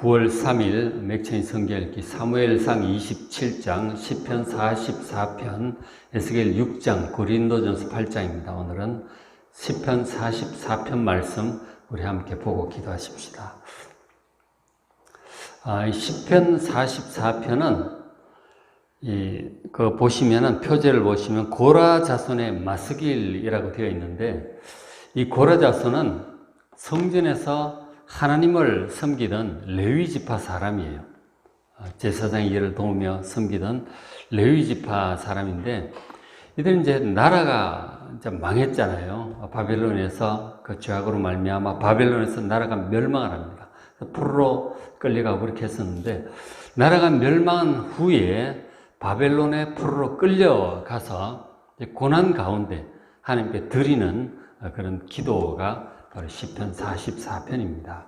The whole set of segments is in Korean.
9월 3일 맥천이 성경읽기 사무엘상 27장, 시편 44편, 에스겔 6장, 고린도전서 8장입니다. 오늘은 시편 44편 말씀 우리 함께 보고 기도하십시다. 시편 44편은 보시면은 표제를 보시면 고라 자손의 마스길이라고 되어 있는데, 이 고라 자손은 성전에서 하나님을 섬기던 레위 지파 사람이에요. 제사장의 일을 도우며 섬기던 레위 지파 사람인데, 이들은 이제 나라가 이제 망했잖아요. 바벨론에서 그 죄악으로 말미암아 바벨론에서 나라가 멸망을 합니다. 포로로 끌려가고 그렇게 했었는데, 나라가 멸망한 후에 바벨론의 포로로 끌려가서 고난 가운데 하나님께 드리는 그런 기도가 바로 시편 44편입니다.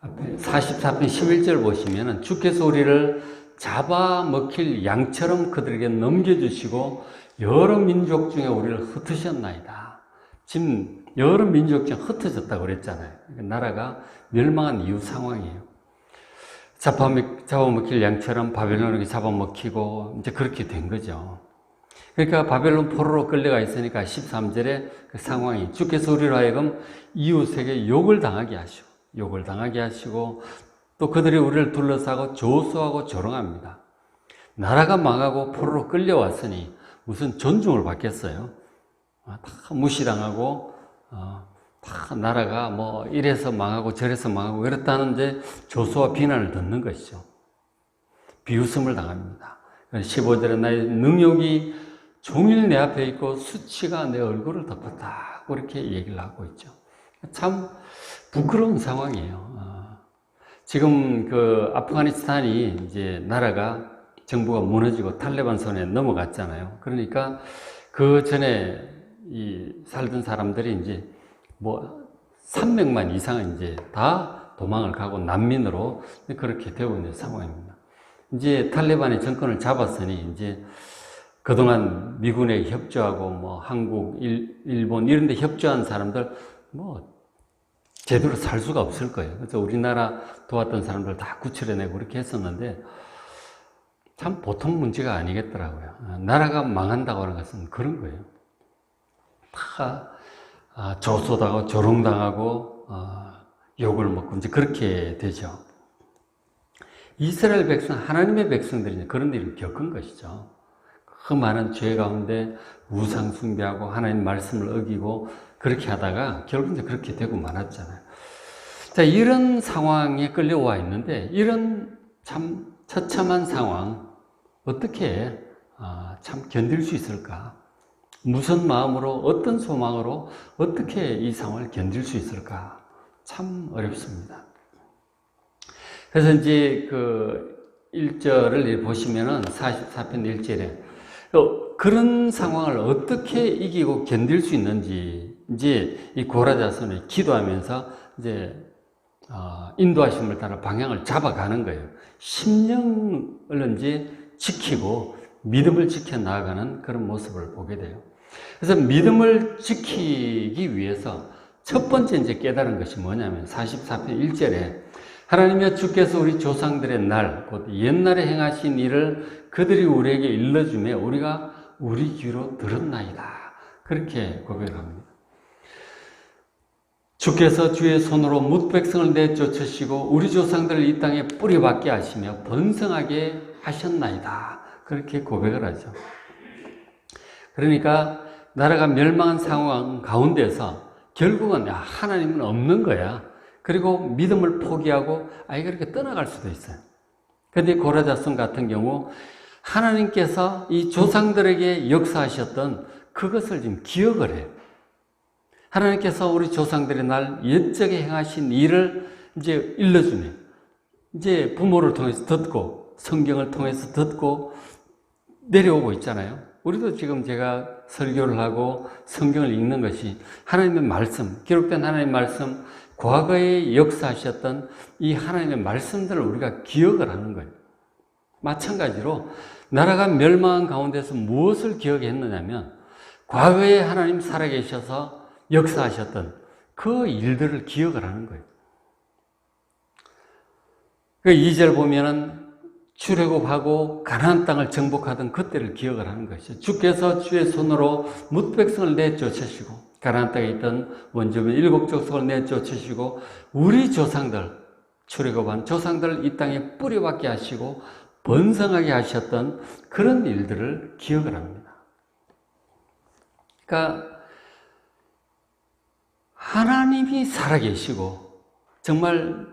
44편 11절 보시면은 주께서 우리를 잡아먹힐 양처럼 그들에게 넘겨주시고 여러 민족 중에 우리를 흩으셨나이다. 지금 여러 민족 중에 흩어졌다고 그랬잖아요. 나라가 멸망한 이후 상황이에요. 잡아먹힐 양처럼 바벨론에게 잡아먹히고 이제 그렇게 된 거죠. 그러니까 바벨론 포로로 끌려가 있으니까 13절에 그 상황이, 주께서 우리로 하여금 이웃에게 욕을 당하게 하시고 또 그들이 우리를 둘러싸고 조소하고 조롱합니다. 나라가 망하고 포로로 끌려왔으니 무슨 존중을 받겠어요? 다 무시당하고 다 나라가 뭐 이래서 망하고 저래서 망하고 그렇다는데 조소와 비난을 듣는 것이죠. 비웃음을 당합니다. 15절에 나의 능욕이 종일 내 앞에 있고 수치가 내 얼굴을 덮었다, 그렇게 얘기를 하고 있죠. 참 부끄러운 상황이에요. 지금 그 아프가니스탄이 이제 나라가 정부가 무너지고 탈레반 손에 넘어갔잖아요. 그러니까 그 전에 살던 사람들이 이제 뭐 300만 이상은 이제 다 도망을 가고 난민으로 그렇게 되고 있는 상황입니다. 이제 탈레반이 정권을 잡았으니 이제 그동안 미군에 협조하고 뭐 한국, 일본 이런 데 협조한 사람들 뭐 제대로 살 수가 없을 거예요. 그래서 우리나라 도왔던 사람들 다 구출해내고 그렇게 했었는데 참 보통 문제가 아니겠더라고요. 나라가 망한다고 하는 것은 그런 거예요. 다 조소당하고 조롱당하고 욕을 먹고 이제 그렇게 되죠. 이스라엘 백성, 하나님의 백성들이 그런 일을 겪은 것이죠. 그 많은 죄 가운데 우상 숭배하고 하나님 말씀을 어기고 그렇게 하다가 결국 이제 그렇게 되고 말았잖아요. 자, 이런 상황에 끌려와 있는데, 이런 참 처참한 상황 어떻게 참 견딜 수 있을까? 무슨 마음으로, 어떤 소망으로 어떻게 이 상황을 견딜 수 있을까? 참 어렵습니다. 그래서 이제 그 1절을 보시면은 44편 1절에 그런 상황을 어떻게 이기고 견딜 수 있는지 이제 이 고라 자손이 기도하면서 이제 인도하심을 따라 방향을 잡아가는 거예요. 심령을 이제 지키고 믿음을 지켜 나아가는 그런 모습을 보게 돼요. 그래서 믿음을 지키기 위해서 첫 번째 이제 깨달은 것이 뭐냐면 44편 1절에 하나님이여 주께서 우리 조상들의 날, 곧 옛날에 행하신 일을 그들이 우리에게 일러주매 우리가 우리 귀로 들었나이다, 그렇게 고백합니다. 주께서 주의 손으로 뭇 백성을 내쫓으시고 우리 조상들을 이 땅에 뿌리박게 하시며 번성하게 하셨나이다, 그렇게 고백을 하죠. 그러니까 나라가 멸망한 상황 가운데서 결국은 하나님은 없는 거야. 그리고 믿음을 포기하고 그렇게 떠나갈 수도 있어요. 그런데 고라 자손 같은 경우 하나님께서 이 조상들에게 역사하셨던 그것을 지금 기억을 해요. 하나님께서 우리 조상들의 날 옛적에 행하신 일을 이제 일러주네. 이제 부모를 통해서 듣고 성경을 통해서 듣고 내려오고 있잖아요. 우리도 지금 제가 설교를 하고 성경을 읽는 것이 하나님의 말씀, 기록된 하나님의 말씀, 과거에 역사하셨던 이 하나님의 말씀들을 우리가 기억을 하는 거예요. 마찬가지로 나라가 멸망한 가운데서 무엇을 기억했느냐면 과거에 하나님 살아계셔서 역사하셨던 그 일들을 기억을 하는 거예요. 그 2절 보면은 출애굽하고 가나안 땅을 정복하던 그때를 기억을 하는 것이죠. 주께서 주의 손으로 뭇 백성을 내쫓으시고 가나안 땅에 있던 원주민 7 족속을 내쫓으시고 우리 조상들 출애굽한 조상들을 이 땅에 뿌려박게 하시고 번성하게 하셨던 그런 일들을 기억을 합니다. 그러니까 하나님이 살아계시고 정말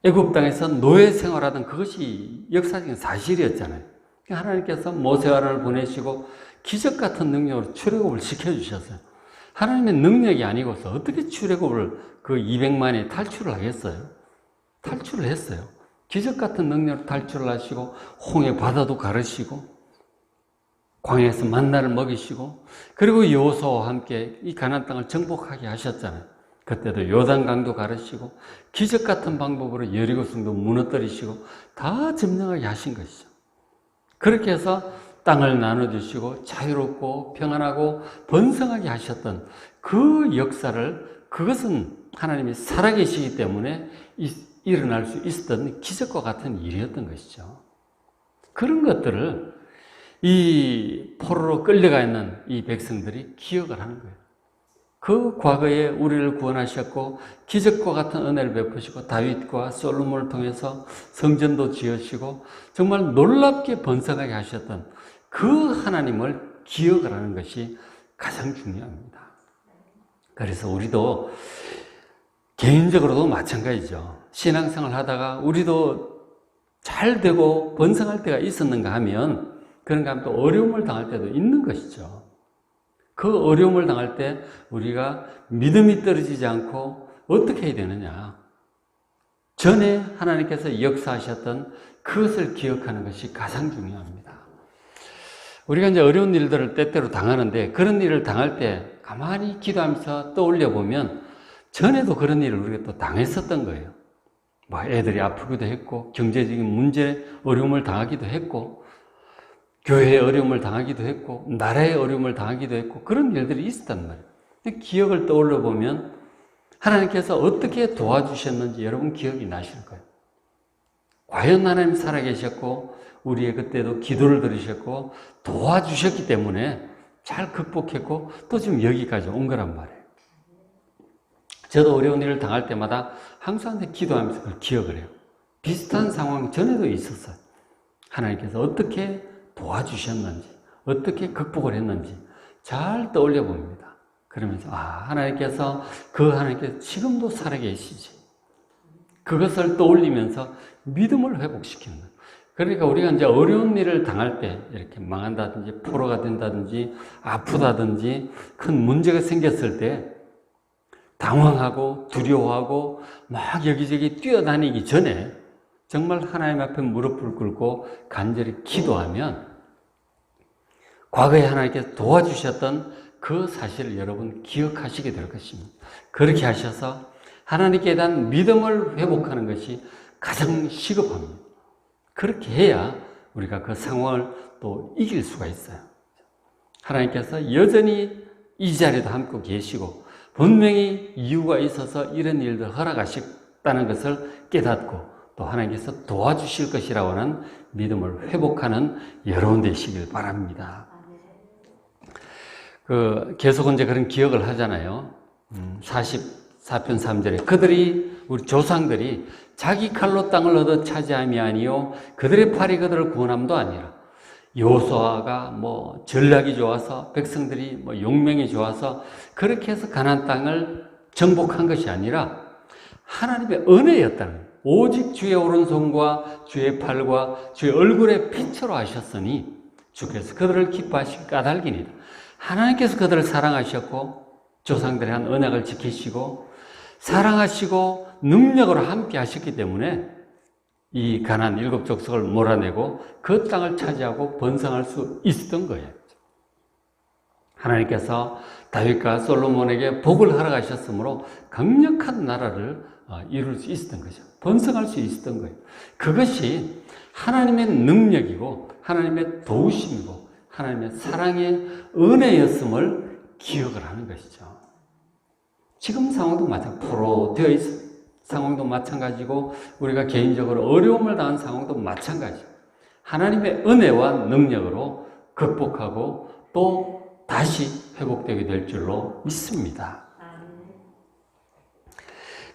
애굽 땅에서 노예 생활하던 그것이 역사적인 사실이었잖아요. 하나님께서 모세와 아론을 보내시고 기적 같은 능력으로 출애굽을 시켜주셨어요. 하나님의 능력이 아니고서 어떻게 출애굽을 그 200만이 탈출을 하겠어요? 탈출을 했어요. 기적 같은 능력으로 탈출을 하시고 홍해 바다도 가르시고 광야에서 만나를 먹이시고 그리고 여호수아와 함께 이 가나안 땅을 정복하게 하셨잖아요. 그때도 요단강도 가르시고 기적 같은 방법으로 여리고성도 무너뜨리시고 다 점령하게 하신 것이죠. 그렇게 해서 땅을 나눠주시고 자유롭고 평안하고 번성하게 하셨던 그 역사를 그것은 하나님이 살아계시기 때문에 일어날 수 있었던 기적과 같은 일이었던 것이죠. 그런 것들을 이 포로로 끌려가 있는 이 백성들이 기억을 하는 거예요. 그 과거에 우리를 구원하셨고 기적과 같은 은혜를 베푸시고 다윗과 솔로몬을 통해서 성전도 지으시고 정말 놀랍게 번성하게 하셨던 그 하나님을 기억을 하는 것이 가장 중요합니다. 그래서 우리도 개인적으로도 마찬가지죠. 신앙생활 하다가 우리도 잘 되고 번성할 때가 있었는가 하면 그런가 하면 또 어려움을 당할 때도 있는 것이죠. 그 어려움을 당할 때 우리가 믿음이 떨어지지 않고 어떻게 해야 되느냐. 전에 하나님께서 역사하셨던 그것을 기억하는 것이 가장 중요합니다. 우리가 이제 어려운 일들을 때때로 당하는데 그런 일을 당할 때 가만히 기도하면서 떠올려 보면 전에도 그런 일을 우리가 또 당했었던 거예요. 뭐 애들이 아프기도 했고 경제적인 문제, 어려움을 당하기도 했고 교회의 어려움을 당하기도 했고 나라의 어려움을 당하기도 했고 그런 일들이 있었단 말이에요. 기억을 떠올려 보면 하나님께서 어떻게 도와주셨는지 여러분 기억이 나실 거예요. 과연 하나님 살아계셨고 우리의 그때도 기도를 들으셨고 도와주셨기 때문에 잘 극복했고 또 지금 여기까지 온 거란 말이에요. 저도 어려운 일을 당할 때마다 항상 기도하면서 그걸 기억을 해요. 비슷한 상황 전에도 있었어요. 하나님께서 어떻게 도와주셨는지, 어떻게 극복을 했는지 잘 떠올려 봅니다. 그러면서 하나님께서 지금도 살아계시지. 그것을 떠올리면서 믿음을 회복시키는 거예요. 그러니까 우리가 이제 어려운 일을 당할 때 이렇게 망한다든지 포로가 된다든지 아프다든지 큰 문제가 생겼을 때 당황하고 두려워하고 막 여기저기 뛰어다니기 전에 정말 하나님 앞에 무릎을 꿇고 간절히 기도하면 과거에 하나님께서 도와주셨던 그 사실을 여러분 기억하시게 될 것입니다. 그렇게 하셔서 하나님께 대한 믿음을 회복하는 것이 가장 시급합니다. 그렇게 해야 우리가 그 상황을 또 이길 수가 있어요. 하나님께서 여전히 이 자리에도 함께 계시고 분명히 이유가 있어서 이런 일들 허락하셨다는 것을 깨닫고 또 하나님께서 도와주실 것이라고 하는 믿음을 회복하는 여러분 되시길 바랍니다. 계속 이제 그런 기억을 하잖아요. 44편 3절에 우리 조상들이 자기 칼로 땅을 얻어 차지함이 아니요 그들의 팔이 그들을 구원함도 아니라 여호수아가 전략이 좋아서 백성들이 용맹이 좋아서 그렇게 해서 가나안 땅을 정복한 것이 아니라 하나님의 은혜였다는 거예요. 오직 주의 오른손과 주의 팔과 주의 얼굴의 빛으로 하셨으니 주께서 그들을 기뻐하실 까닭이니라. 하나님께서 그들을 사랑하셨고 조상들의 한 언약을 지키시고 사랑하시고 능력으로 함께 하셨기 때문에 이 가나안 7 족속을 몰아내고 그 땅을 차지하고 번성할 수 있었던 거예요. 하나님께서 다윗과 솔로몬에게 복을 허락하셨으므로 강력한 나라를 이룰 수 있었던 거죠. 번성할 수 있었던 거예요. 그것이 하나님의 능력이고 하나님의 도우심이고 하나님의 사랑의 은혜였음을 기억을 하는 것이죠. 지금 상황도 포로 되어 있는 상황도 마찬가지고 우리가 개인적으로 어려움을 당한 상황도 마찬가지. 하나님의 은혜와 능력으로 극복하고 또 다시 회복되게 될 줄로 믿습니다.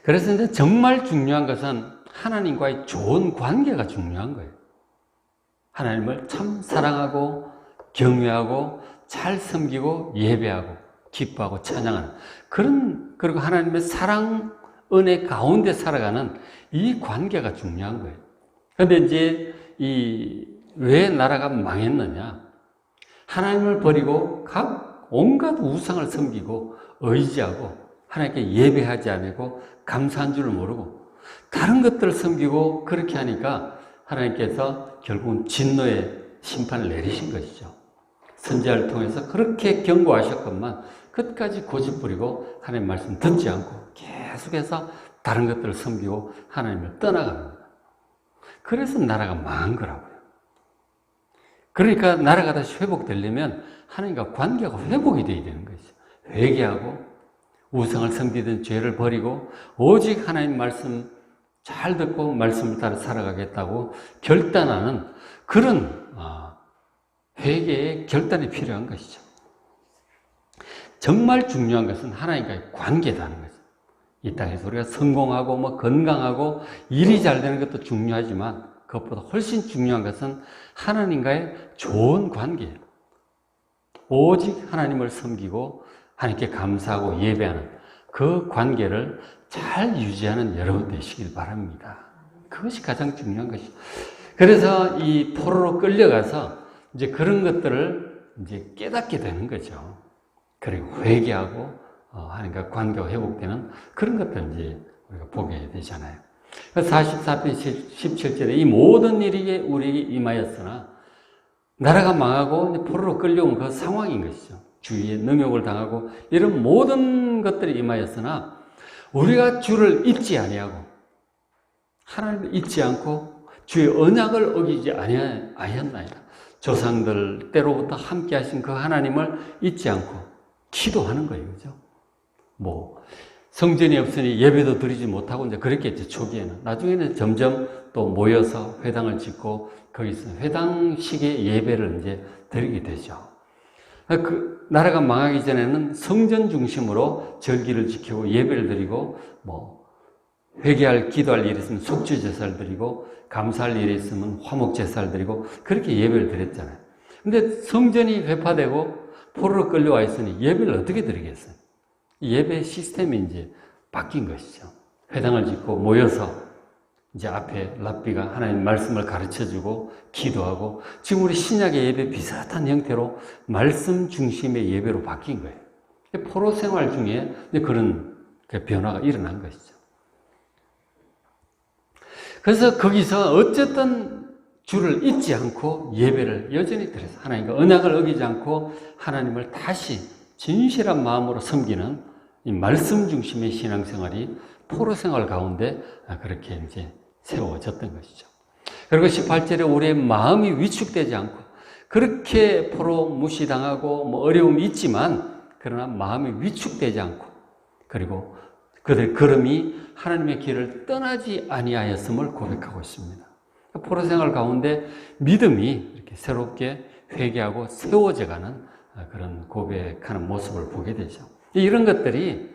그래서 이제 정말 중요한 것은 하나님과의 좋은 관계가 중요한 거예요. 하나님을 참 사랑하고 경외하고 잘 섬기고 예배하고 기뻐하고 찬양하는 그리고 하나님의 사랑 은혜 가운데 살아가는 이 관계가 중요한 거예요. 그런데 이제 왜 나라가 망했느냐? 하나님을 버리고 온갖 우상을 섬기고 의지하고 하나님께 예배하지 않고 감사한 줄을 모르고 다른 것들을 섬기고 그렇게 하니까 하나님께서 결국은 진노의 심판을 내리신 것이죠. 선지자를 통해서 그렇게 경고하셨건만 끝까지 고집부리고 하나님 말씀 듣지 않고 계속해서 다른 것들을 섬기고 하나님을 떠나갑니다. 그래서 나라가 망한 거라고요. 그러니까 나라가 다시 회복되려면 하나님과 관계가 회복이 되어야 되는 것이죠. 회개하고 우상을 섬기던 죄를 버리고 오직 하나님 말씀 잘 듣고 말씀을 따라 살아가겠다고 결단하는 그런 회개의 결단이 필요한 것이죠. 정말 중요한 것은 하나님과의 관계라는 거죠. 이 땅에서 우리가 성공하고 건강하고 일이 잘 되는 것도 중요하지만 그것보다 훨씬 중요한 것은 하나님과의 좋은 관계예요. 오직 하나님을 섬기고 하나님께 감사하고 예배하는 그 관계를 잘 유지하는 여러분 되시길 바랍니다. 그것이 가장 중요한 것이죠. 그래서 이 포로로 끌려가서 이제 그런 것들을 이제 깨닫게 되는 거죠. 그리고 회개하고 하나님과 관계가 회복되는 그런 것들 이제 우리가 보게 되잖아요. 44편 17절에 이 모든 일이 우리에게 임하였으나 나라가 망하고 포로로 끌려온 그 상황인 것이죠. 주위에 능욕을 당하고 이런 모든 것들이 임하였으나 우리가 주를 잊지 아니하고 하나님을 잊지 않고 주의 언약을 어기지 아니하였나이다. 조상들 때로부터 함께 하신 그 하나님을 잊지 않고 기도하는 거예요. 그죠? 성전이 없으니 예배도 드리지 못하고 이제 그랬겠죠. 초기에는. 나중에는 점점 또 모여서 회당을 짓고 거기서 회당식의 예배를 이제 드리게 되죠. 그 나라가 망하기 전에는 성전 중심으로 절기를 지키고 예배를 드리고 회개할 기도할 일이 있으면 속죄 제사를 드리고 감사할 일이 있으면 화목 제사를 드리고 그렇게 예배를 드렸잖아요. 근데 성전이 회파되고 포로로 끌려와 있으니 예배를 어떻게 드리겠어요? 예배 시스템이 이제 바뀐 것이죠. 회당을 짓고 모여서 이제 앞에 랍비가 하나님 말씀을 가르쳐주고 기도하고 지금 우리 신약의 예배 비슷한 형태로 말씀 중심의 예배로 바뀐 거예요. 포로 생활 중에 그런 변화가 일어난 것이죠. 그래서 거기서 어쨌든 주를 잊지 않고 예배를 여전히 드려서 하나님과 언약을 어기지 않고 하나님을 다시 진실한 마음으로 섬기는 이 말씀 중심의 신앙생활이 포로 생활 가운데 그렇게 이제 세워졌던 것이죠. 그리고 18절에 우리의 마음이 위축되지 않고 그렇게 포로 무시당하고 어려움이 있지만 그러나 마음이 위축되지 않고 그리고 그들 걸음이 하나님의 길을 떠나지 아니하였음을 고백하고 있습니다. 포로 생활 가운데 믿음이 이렇게 새롭게 회개하고 세워져가는 그런 고백하는 모습을 보게 되죠. 이런 것들이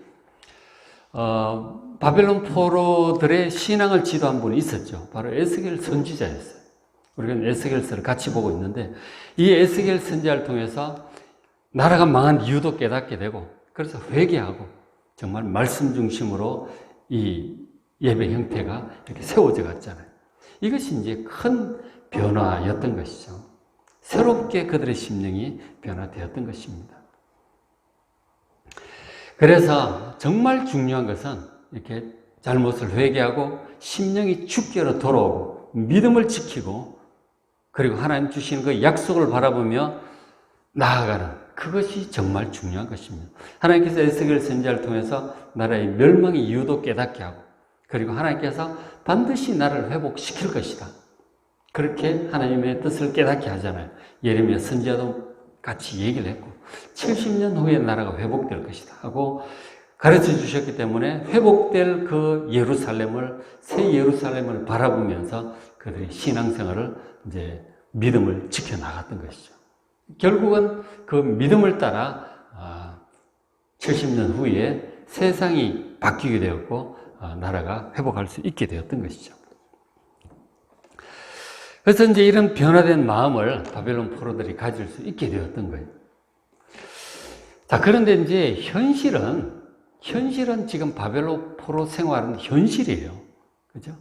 바벨론 포로들의 신앙을 지도한 분이 있었죠. 바로 에스겔 선지자였어요. 우리는 에스겔서를 같이 보고 있는데 이 에스겔 선지자를 통해서 나라가 망한 이유도 깨닫게 되고 그래서 회개하고 정말 말씀 중심으로 이 예배 형태가 이렇게 세워져 갔잖아요. 이것이 이제 큰 변화였던 것이죠. 새롭게 그들의 심령이 변화되었던 것입니다. 그래서 정말 중요한 것은 이렇게 잘못을 회개하고 심령이 주께로 돌아오고 믿음을 지키고 그리고 하나님 주시는 그 약속을 바라보며 나아가는 그것이 정말 중요한 것입니다. 하나님께서 에스겔 선지자를 통해서 나라의 멸망의 이유도 깨닫게 하고 그리고 하나님께서 반드시 나라를 회복시킬 것이다. 그렇게 하나님의 뜻을 깨닫게 하잖아요. 예레미야 선지자도 같이 얘기를 했고 70년 후에 나라가 회복될 것이다 하고 가르쳐 주셨기 때문에 회복될 그 예루살렘을, 새 예루살렘을 바라보면서 그들이 신앙생활을 이제 믿음을 지켜나갔던 것이죠. 결국은 그 믿음을 따라 70년 후에 세상이 바뀌게 되었고 나라가 회복할 수 있게 되었던 것이죠. 그래서 이제 이런 변화된 마음을 바벨론 포로들이 가질 수 있게 되었던 거예요. 자, 그런데 이제 현실은 지금 바벨론 포로 생활은 현실이에요. 그죠?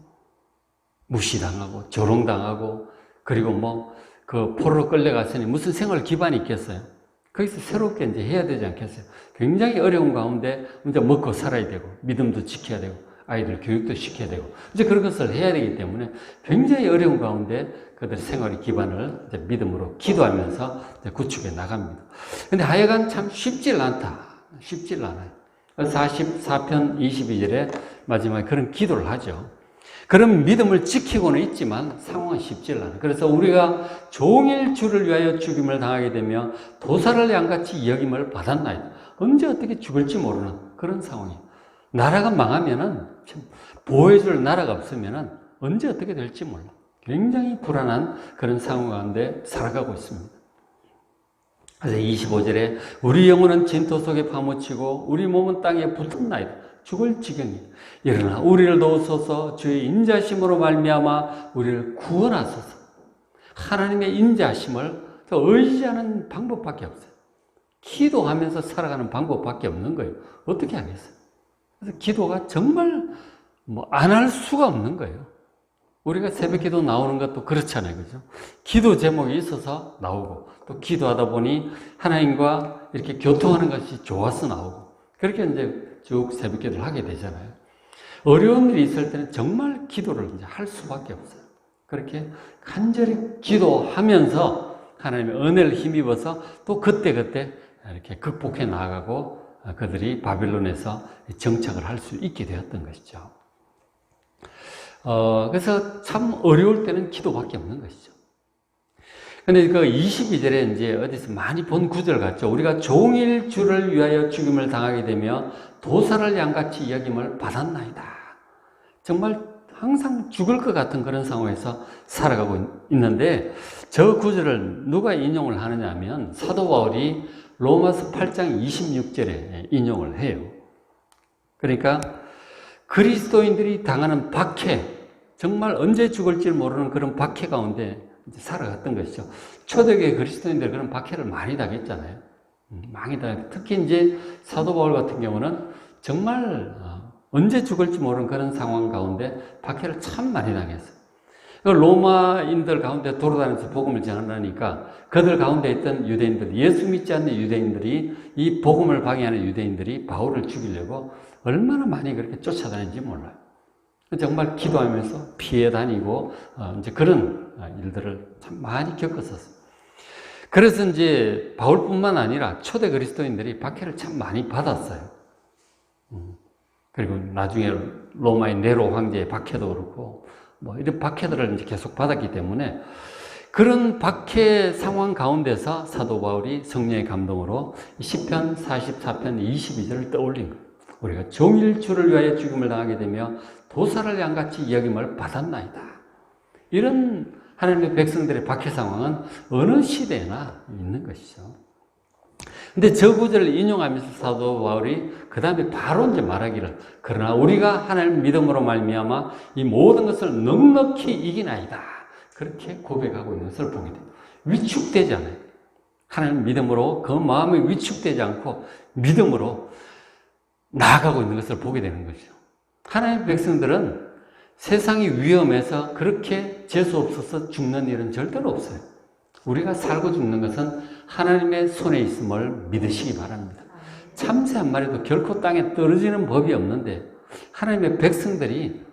무시당하고, 조롱당하고, 그리고 그 포로로 끌려갔으니 무슨 생활 기반이 있겠어요? 거기서 새롭게 이제 해야 되지 않겠어요? 굉장히 어려운 가운데 이제 먹고 살아야 되고, 믿음도 지켜야 되고, 아이들 교육도 시켜야 되고, 이제 그런 것을 해야 되기 때문에 굉장히 어려운 가운데 그들 생활의 기반을 이제 믿음으로 기도하면서 이제 구축해 나갑니다. 근데 하여간 참 쉽질 않다. 쉽질 않아요. 44편 22절에 마지막에 그런 기도를 하죠. 그런 믿음을 지키고는 있지만 상황은 쉽질 않아요. 그래서 우리가 종일 주를 위하여 죽임을 당하게 되며 도살을 양같이 여김을 받았나이다. 언제 어떻게 죽을지 모르는 그런 상황이에요. 나라가 망하면은 보호해줄 나라가 없으면은 언제 어떻게 될지 몰라. 굉장히 불안한 그런 상황 가운데 살아가고 있습니다. 그래서 25절에 우리 영혼은 진토 속에 파묻히고 우리 몸은 땅에 붙었나이다. 죽을 지경이. 일어나 우리를 도우소서. 주의 인자심으로 말미암아 우리를 구원하소서. 하나님의 인자심을 의지하는 방법밖에 없어요. 기도하면서 살아가는 방법밖에 없는 거예요. 어떻게 하겠어요? 그래서 기도가 정말 안 할 수가 없는 거예요. 우리가 새벽 기도 나오는 것도 그렇잖아요. 그죠? 기도 제목이 있어서 나오고, 또 기도하다 보니 하나님과 이렇게 교통하는 것이 좋아서 나오고, 그렇게 이제 쭉 새벽 기도를 하게 되잖아요. 어려운 일이 있을 때는 정말 기도를 이제 할 수밖에 없어요. 그렇게 간절히 기도하면서 하나님의 은혜를 힘입어서 또 그때그때 이렇게 극복해 나가고 그들이 바빌론에서 정착을 할 수 있게 되었던 것이죠. 그래서 참 어려울 때는 기도밖에 없는 것이죠. 근데 그 22절에 이제 어디서 많이 본 구절 같죠. 우리가 종일 주를 위하여 죽임을 당하게 되며 도살을 양같이 여김을 받았나이다. 정말 항상 죽을 것 같은 그런 상황에서 살아가고 있는데 저 구절을 누가 인용을 하느냐 하면 사도 바울이 로마서 8장 26절에 인용을 해요. 그러니까 그리스도인들이 당하는 박해, 정말 언제 죽을지 모르는 그런 박해 가운데 살아갔던 것이죠. 초대교회 그리스도인들 그런 박해를 많이 당했잖아요. 많이 당했고, 특히 이제 사도 바울 같은 경우는 정말 언제 죽을지 모르는 그런 상황 가운데 박해를 참 많이 당했어요. 로마인들 가운데 돌아다니면서 복음을 전하니까 그들 가운데 있던 유대인들, 예수 믿지 않는 유대인들이, 이 복음을 방해하는 유대인들이 바울을 죽이려고 얼마나 많이 그렇게 쫓아다니는지 몰라요. 정말 기도하면서 피해 다니고 이제 그런 일들을 참 많이 겪었었어요. 그래서 이제 바울뿐만 아니라 초대 그리스도인들이 박해를 참 많이 받았어요. 그리고 나중에 로마의 네로 황제의 박해도 그렇고 이런 박해들을 이제 계속 받았기 때문에 그런 박해 상황 가운데서 사도 바울이 성령의 감동으로 시편 44편 22절을 떠올린 거예요. 우리가 종일 주를 위하여 죽임을 당하게 되며 도살을 양같이 여김을 받았나이다. 이런 하나님의 백성들의 박해 상황은 어느 시대나 있는 것이죠. 근데 저 구절을 인용하면서 사도 바울이 그 다음에 바로 이제 말하기를, 그러나 우리가 하나님 믿음으로 말미암아 이 모든 것을 넉넉히 이기나이다. 그렇게 고백하고 있는 것을 보게 됩니다. 위축되지 않아요. 하나님 믿음으로 그 마음이 위축되지 않고 믿음으로 나아가고 있는 것을 보게 되는 거죠. 하나님의 백성들은 세상이 위험해서 그렇게 재수 없어서 죽는 일은 절대로 없어요. 우리가 살고 죽는 것은 하나님의 손에 있음을 믿으시기 바랍니다. 참새 한 마리도 결코 땅에 떨어지는 법이 없는데 하나님의 백성들이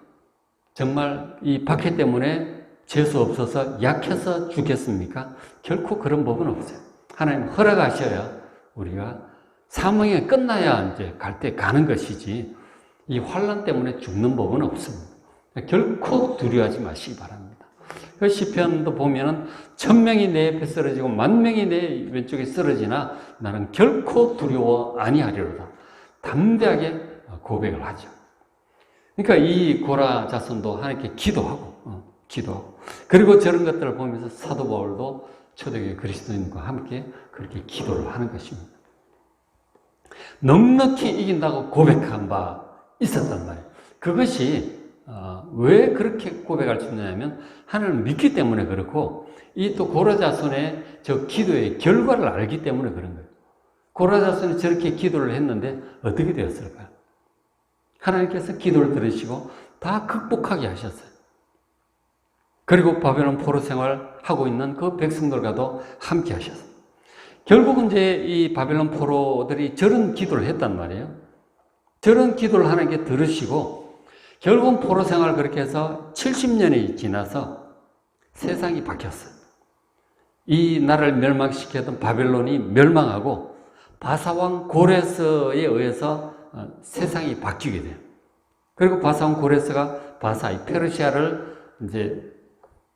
정말 이 박해 때문에 재수 없어서 약해서 죽겠습니까? 결코 그런 법은 없어요. 하나님 허락하셔야 우리가 사망이 끝나야 이제 갈 때 가는 것이지 이 환난 때문에 죽는 법은 없습니다. 결코 두려워하지 마시기 바랍니다. 그 시편도 보면은 1000명이 내 옆에 쓰러지고 10,000명이 내 왼쪽에 쓰러지나 나는 결코 두려워 아니하리로다. 담대하게 고백을 하죠. 그러니까 이 고라 자손도 하나님께 기도하고 그리고 저런 것들을 보면서 사도 바울도 초대교회 그리스도인과 함께 그렇게 기도를 하는 것입니다. 넉넉히 이긴다고 고백한 바 있었단 말이에요. 그것이 왜 그렇게 고백할 수 있냐면 하나님을 믿기 때문에 그렇고 이 또 고라 자손의 저 기도의 결과를 알기 때문에 그런 거예요. 고라 자손이 저렇게 기도를 했는데 어떻게 되었을까요? 하나님께서 기도를 들으시고 다 극복하게 하셨어요. 그리고 바벨론 포로 생활하고 있는 그 백성들과도 함께 하셨어요. 결국은 이제 이 바벨론 포로들이 저런 기도를 했단 말이에요. 저런 기도를 하나님께 들으시고 결국은 포로 생활을 그렇게 해서 70년이 지나서 세상이 바뀌었어요. 이 나라를 멸망시켰던 바벨론이 멸망하고 바사왕 고레스에 의해서 세상이 바뀌게 돼요. 그리고 바사왕 고레스가 이 페르시아를 이제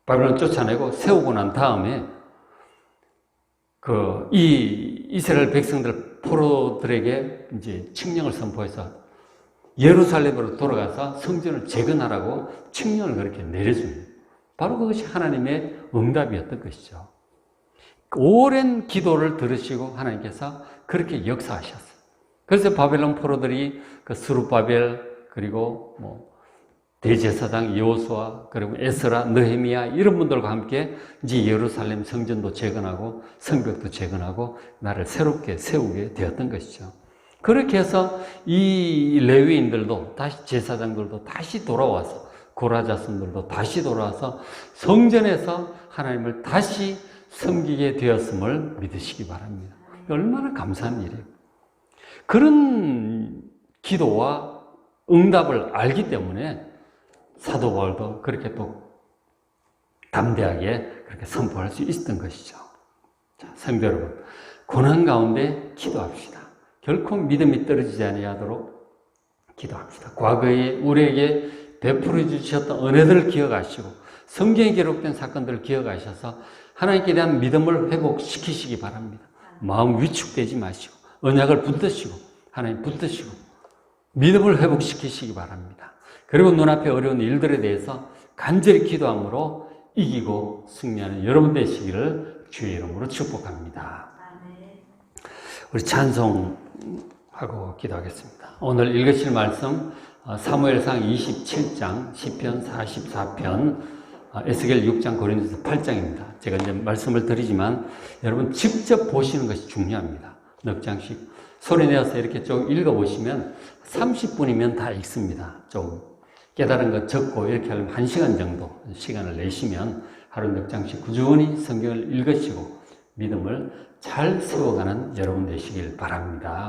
바벨론 쫓아내고 세우고 난 다음에 이 이스라엘 백성들 포로들에게 이제 칙령을 선포해서 예루살렘으로 돌아가서 성전을 재건하라고 칙령을 그렇게 내려줍니다. 바로 그것이 하나님의 응답이었던 것이죠. 오랜 기도를 들으시고 하나님께서 그렇게 역사하셨어요. 그래서 바벨론 포로들이 스룹바벨 그리고 대제사장 여호수아 그리고 에스라, 느헤미야 이런 분들과 함께 이제 예루살렘 성전도 재건하고 성벽도 재건하고 나라를 새롭게 세우게 되었던 것이죠. 그렇게 해서 이 레위인들도 다시 제사장들도 다시 돌아와서 고라 자손들도 다시 돌아와서 성전에서 하나님을 다시 섬기게 되었음을 믿으시기 바랍니다. 얼마나 감사한 일이에요. 그런 기도와 응답을 알기 때문에 사도 바울도 그렇게 또 담대하게 그렇게 선포할 수 있었던 것이죠. 자, 성도 여러분, 고난 가운데 기도합시다. 결코 믿음이 떨어지지 아니하도록 기도합시다. 과거에 우리에게 베풀어 주셨던 은혜들을 기억하시고 성경에 기록된 사건들을 기억하셔서 하나님께 대한 믿음을 회복시키시기 바랍니다. 마음 위축되지 마시고 언약을 붙드시고 하나님 붙드시고 믿음을 회복시키시기 바랍니다. 그리고 눈앞에 어려운 일들에 대해서 간절히 기도함으로 이기고 승리하는 여러분 되시기를 주의 이름으로 축복합니다. 우리 찬송하고 기도하겠습니다. 오늘 읽으실 말씀 사무엘상 27장, 시편 44편, 에스겔 6장, 고린도서 8장입니다. 제가 이제 말씀을 드리지만 여러분 직접 보시는 것이 중요합니다. 넉 장씩 소리내어서 이렇게 쭉 읽어보시면 30분이면 다 읽습니다. 좀 깨달은 것 적고 이렇게 하려면 1시간 정도 시간을 내시면 하루 넉 장씩 꾸준히 성경을 읽으시고 믿음을 잘 세워가는 여러분 되시길 바랍니다.